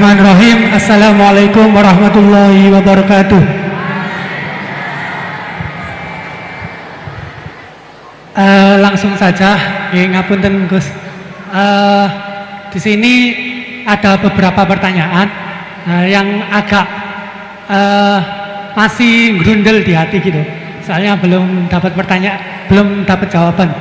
Bismillahirrahmanirrahim. Assalamualaikum warahmatullahi wabarakatuh. Langsung saja, ngapunten Gus. Di sini ada beberapa pertanyaan yang agak masih grundel di hati gitu. Soalnya belum dapat jawaban.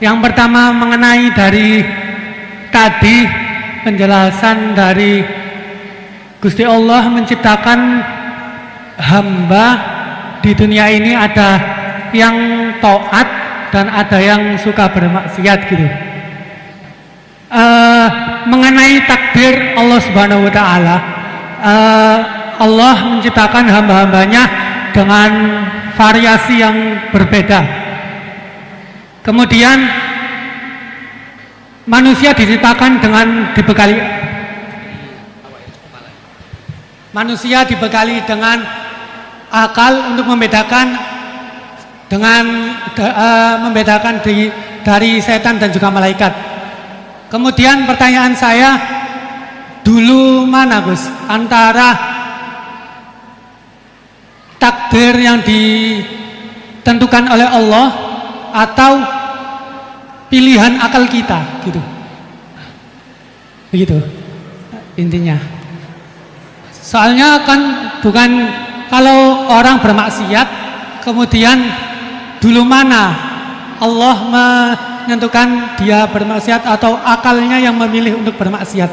Yang pertama mengenai dari tadi penjelasan dari Gusti Allah menciptakan hamba di dunia ini, ada yang taat dan ada yang suka bermaksiat gitu. Mengenai takdir Allah Subhanahu wa Ta'ala, Allah menciptakan hamba-hambanya dengan variasi yang berbeda. Kemudian manusia diciptakan dengan dibekali dengan akal untuk membedakan dari setan dan juga malaikat. Kemudian pertanyaan saya, dulu mana Gus antara takdir yang ditentukan oleh Allah atau pilihan akal kita gitu, begitu intinya. Soalnya kan bukan kalau orang bermaksiat kemudian dulu mana Allah menentukan dia bermaksiat atau akalnya yang memilih untuk bermaksiat.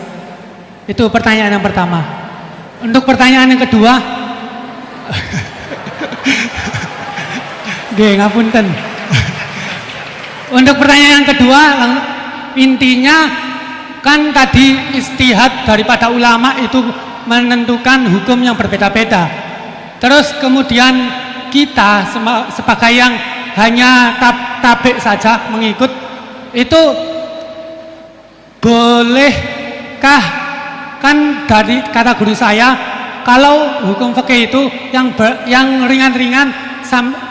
Itu pertanyaan yang pertama. Untuk pertanyaan yang kedua, ngapunten. Untuk pertanyaan yang kedua, intinya kan tadi istihad daripada ulama itu menentukan hukum yang berbeda-beda. Terus kemudian kita sebagai yang hanya tabik saja mengikut, itu bolehkah? Kan dari kata guru saya, kalau hukum fikih itu yang ringan-ringan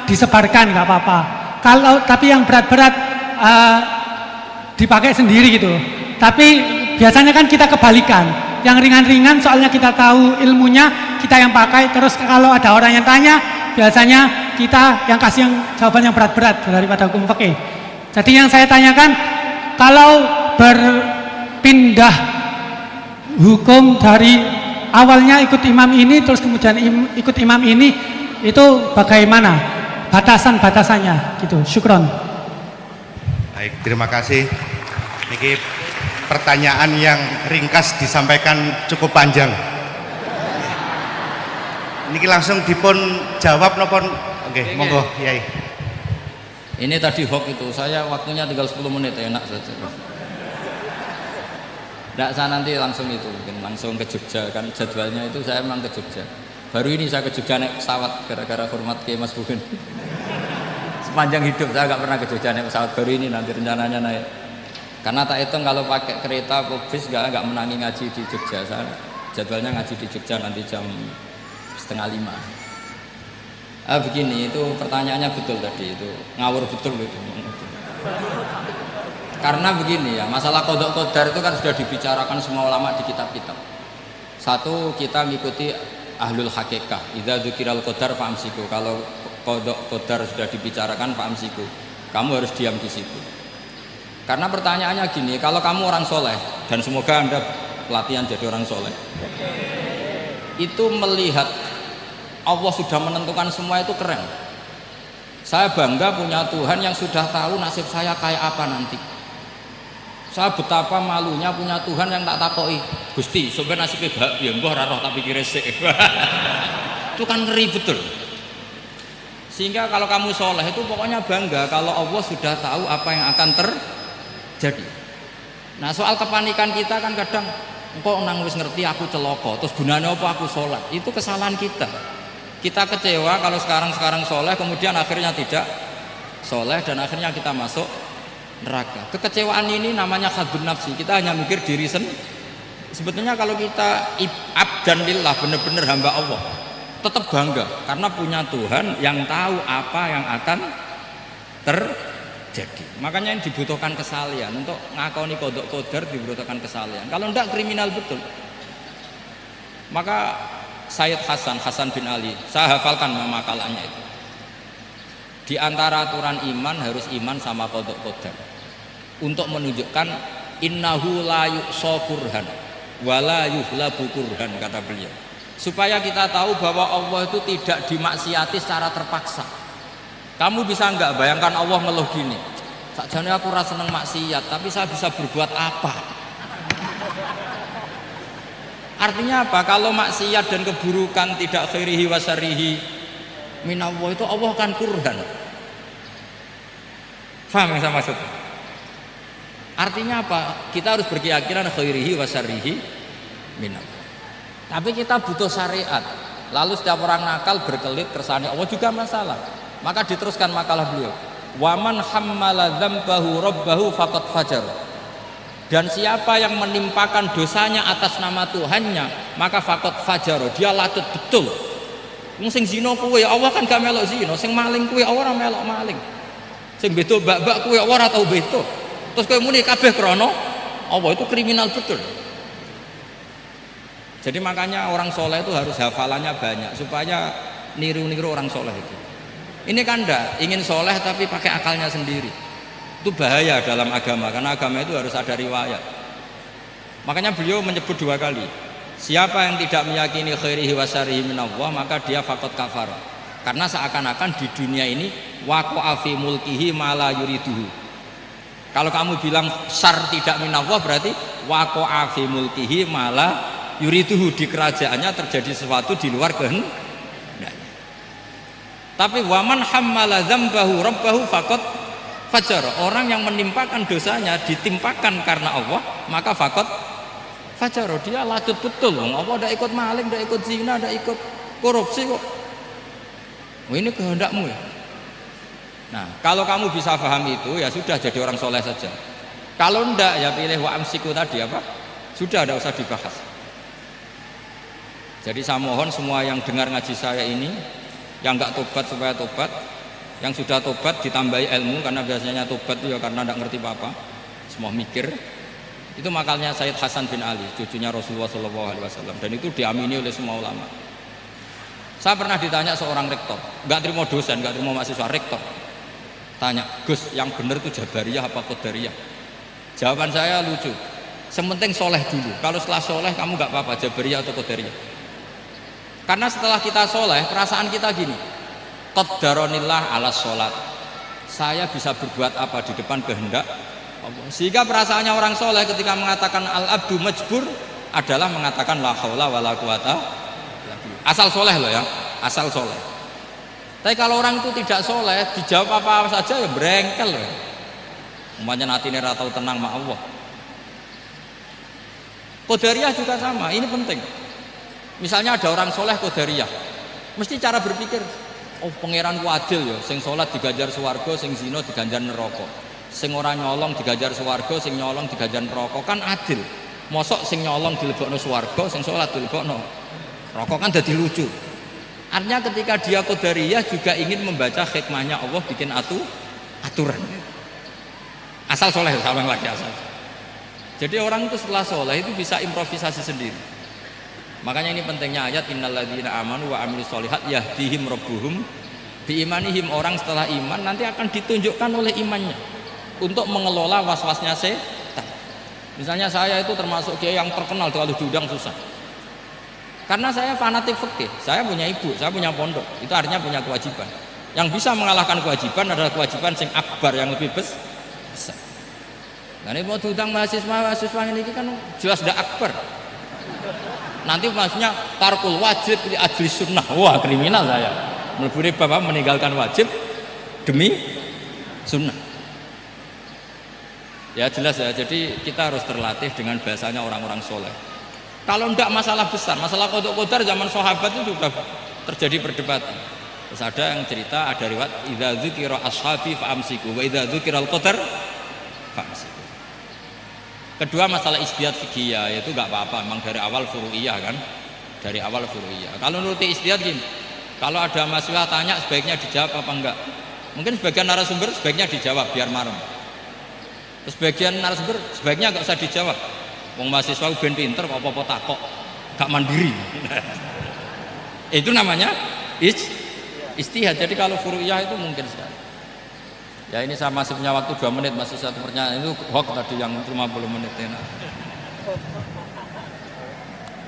disebarkan nggak apa-apa. Tapi yang berat-berat dipakai sendiri gitu. Tapi biasanya kan kita kebalikan. Yang ringan-ringan soalnya kita tahu ilmunya, kita yang pakai. Terus kalau ada orang yang tanya, biasanya kita yang kasih jawaban yang berat-berat daripada hukum fikih. Jadi yang saya tanyakan, kalau berpindah hukum dari awalnya ikut imam ini terus kemudian ikut imam ini, itu bagaimana batasan-batasannya gitu. Syukron. Baik, terima kasih. Niki pertanyaan yang ringkas disampaikan cukup panjang. Niki langsung dipun jawab nopon. Oke, monggo Yai. Ini tadi hoax itu, saya waktunya tinggal 10 menit, enak saja. Enggak, saya nanti langsung itu, mungkin langsung ke Jogja, kan jadwalnya itu saya memang ke Jogja. Baru ini saya ke Jogja naik pesawat gara-gara hormat ke Mas Bugen. Sepanjang hidup saya nggak pernah ke Jogja naik pesawat, baru ini nanti rencananya naik. Karena tak hitung kalau pakai kereta atau bis nggak menangi ngaji di Jogja. Saya jadwalnya ngaji di Jogja nanti jam 4:30. Begini, itu pertanyaannya betul tadi, itu ngawur betul itu. Karena begini ya, masalah qadha qadar itu kan sudah dibicarakan semua ulama di kitab-kitab. Satu, kita mengikuti ahlul hakikah. Idza dzukiral qadar fa'amsiku. Kalau qadha qadar sudah dibicarakan fa'amsiku, kamu harus diam di situ. Karena pertanyaannya gini, kalau kamu orang soleh, dan semoga Anda pelatihan jadi orang soleh, itu melihat Allah sudah menentukan semua, itu keren. Saya bangga punya Tuhan yang sudah tahu nasib saya kayak apa nanti. Saya betapa malunya punya Tuhan yang tak takoi, Gusti, sebenarnya nasibnya bahagia, mbah ora roh tapi kira sik. Itu kan ngeri betul. Sehingga kalau kamu soleh itu pokoknya bangga kalau Allah sudah tahu apa yang akan terjadi. Nah, soal kepanikan kita kan kadang, kok nang wis ngerti aku celoko, terus gunanya apa aku sholat? Itu kesalahan kita. Kita kecewa kalau sekarang soleh, kemudian akhirnya tidak soleh dan akhirnya kita masuk neraka. Kekecewaan ini namanya khadun nafsi. Kita hanya mikir diri sendiri. Sebetulnya kalau kita abdan lillah, benar-benar hamba Allah, tetap bangga karena punya Tuhan yang tahu apa yang akan terjadi. Makanya yang dibutuhkan kesalian untuk ngakoni qadha qadar, dibutuhkan kesalian. Kalau enggak kriminal betul. Maka Sayyid Hasan bin Ali, saya hafalkan makalahnya itu. Di antara aturan iman harus iman sama qada qadar. Untuk menunjukkan innahu la yuqsa kurhan wa la yuhlabu kurhan, kata beliau. Supaya kita tahu bahwa Allah itu tidak dimaksiati secara terpaksa. Kamu bisa enggak bayangkan Allah ngeluh gini, sakjane aku ora seneng maksiat, tapi saya bisa berbuat apa? Artinya apa? Kalau maksiat dan keburukan tidak khairihi wa syarrihi minallah, itu Allah kan kurhan. Paham yang saya maksud? Artinya apa? Kita harus berkeyakinan khairihi wa syarrihi minallah. Tapi kita butuh syariat. Lalu setiap orang nakal berkelit kersane Allah juga masalah. Maka diteruskan makalah beliau, waman hammala dzambahu rabbahu faqad fajar. Dan siapa yang menimpakan dosanya atas nama Tuhannya, maka faqad fajar, dia latut betul. Wong sing zina kuwe Allah kan gak melok zina, sing maling kuwe ora melok maling. Sing beto bak-bak kuwe ora tau beto. Terus kowe muni kabeh krana Allah, itu kriminal betul. Jadi makanya orang soleh itu harus hafalannya banyak supaya niru-niru orang soleh itu. Ini kan enggak ingin soleh tapi pakai akalnya sendiri. Itu bahaya dalam agama, karena agama itu harus ada riwayat. Makanya beliau menyebut 2 kali, siapa yang tidak meyakini khairihi wa syarrihi minallah, maka dia faqad kafar. Karena seakan-akan di dunia ini waqa'a fi mulkihi ma la yuriduhu. Kalau kamu bilang syar tidak minallah, berarti waqa'a fi mulkihi ma la yuriduhu, di kerajaannya terjadi sesuatu di luar kehendak. Tapi waman hammala dzambahu rabbahu faqad fajar, orang yang menimpakan dosanya ditimpakan karena Allah, maka faqad fajar, dia latut betul. Allah ndak ikut maling, ndak ikut zina, ndak ikut korupsi kok. Oh, ini kehendakmu ya. Nah, kalau kamu bisa paham itu, ya sudah jadi orang soleh saja. Kalau ndak, ya pilih wa amsiku tadi apa? Sudah, tidak usah dibahas. Jadi saya mohon semua yang dengar ngaji saya ini, yang enggak tobat supaya tobat, yang sudah tobat ditambahi ilmu, karena biasanya tobat itu ya karena enggak ngerti apa-apa, semua mikir. Itu makalnya Sayyid Hasan bin Ali, cucunya Rasulullah SAW, dan itu diamini oleh semua ulama. Saya pernah ditanya seorang rektor, enggak terima dosen, enggak terima mahasiswa, rektor tanya, Gus, yang benar itu Jabariyah apa Qadariyah? Jawaban saya lucu, sementing soleh dulu, kalau setelah soleh kamu enggak apa-apa Jabariyah atau Qadariyah. Karena setelah kita soleh, perasaan kita gini, qaddaronillah ala sholat, saya bisa berbuat apa di depan kehendak Allah. Sehingga perasaannya orang soleh ketika mengatakan al-abdu majbur adalah mengatakan la haula wala quwata, asal soleh loh ya, asal soleh. Tapi kalau orang itu tidak soleh, dijawab apa saja ya berengkel loh. Umpamanya natine ra tau tenang sama Allah. Qadariyah juga sama, ini penting. Misalnya ada orang soleh Qadariyah, mesti cara berpikir, oh pangeran ku adil ya, sing sholat diganjar swarga, sing zina diganjar neraka, sing ora nyolong diganjar swarga, sing nyolong diganjar neraka, kan adil. Mosok sing nyolong dilebokno swarga, sing sholat dilebokno neraka, kan jadi lucu. Artinya ketika dia Qadariyah juga ingin membaca hikmahnya Allah bikin aturan. Asal soleh, sama lagi asal. Jadi orang itu setelah soleh itu bisa improvisasi sendiri. Makanya ini pentingnya ayat innalladzina amanu wa amilus sholihat yahdihim rabbuhum biimanihim. Orang setelah iman nanti akan ditunjukkan oleh imannya untuk mengelola was-wasnya setan. Misalnya saya itu termasuk kiai yang terkenal, kalau diundang susah. Karena saya fanatik fikih, saya punya ibu, saya punya pondok, itu artinya punya kewajiban. Yang bisa mengalahkan kewajiban adalah kewajiban sing akbar, yang lebih besar. Nah ini mau diundang mahasiswa ini kan jelas tidak akbar. Nanti maksudnya tarkul wajib di ajli sunnah, wah kriminal saya. Meleburi bapak meninggalkan wajib demi sunnah. Ya jelas ya, jadi kita harus terlatih dengan bahasanya orang-orang soleh. Kalau tidak masalah besar, masalah qada qadar zaman sahabat itu sudah terjadi perdebatan. Terus ada yang cerita, ada riwayat idza dzukira ashabi fa amsiku wa idza dzukiral qadar fa amsiku. Kedua masalah ijtihad fikih, yaitu enggak apa-apa, memang dari awal furu'iyah kan, dari awal furu'iyah. Kalau nuruti ijtihad gini, kalau ada mahasiswa tanya sebaiknya dijawab apa enggak, mungkin sebagian narasumber sebaiknya dijawab biar marem. Terus sebagian narasumber sebaiknya enggak usah dijawab, wong mahasiswa ben pinter kok apa-apa takok, gak mandiri. Itu namanya istihad. Jadi kalau furu'iyah itu mungkin sekali. Ya ini saya masih punya waktu 2 menit, masih satu pertanyaan itu hoax tadi yang 50 menit.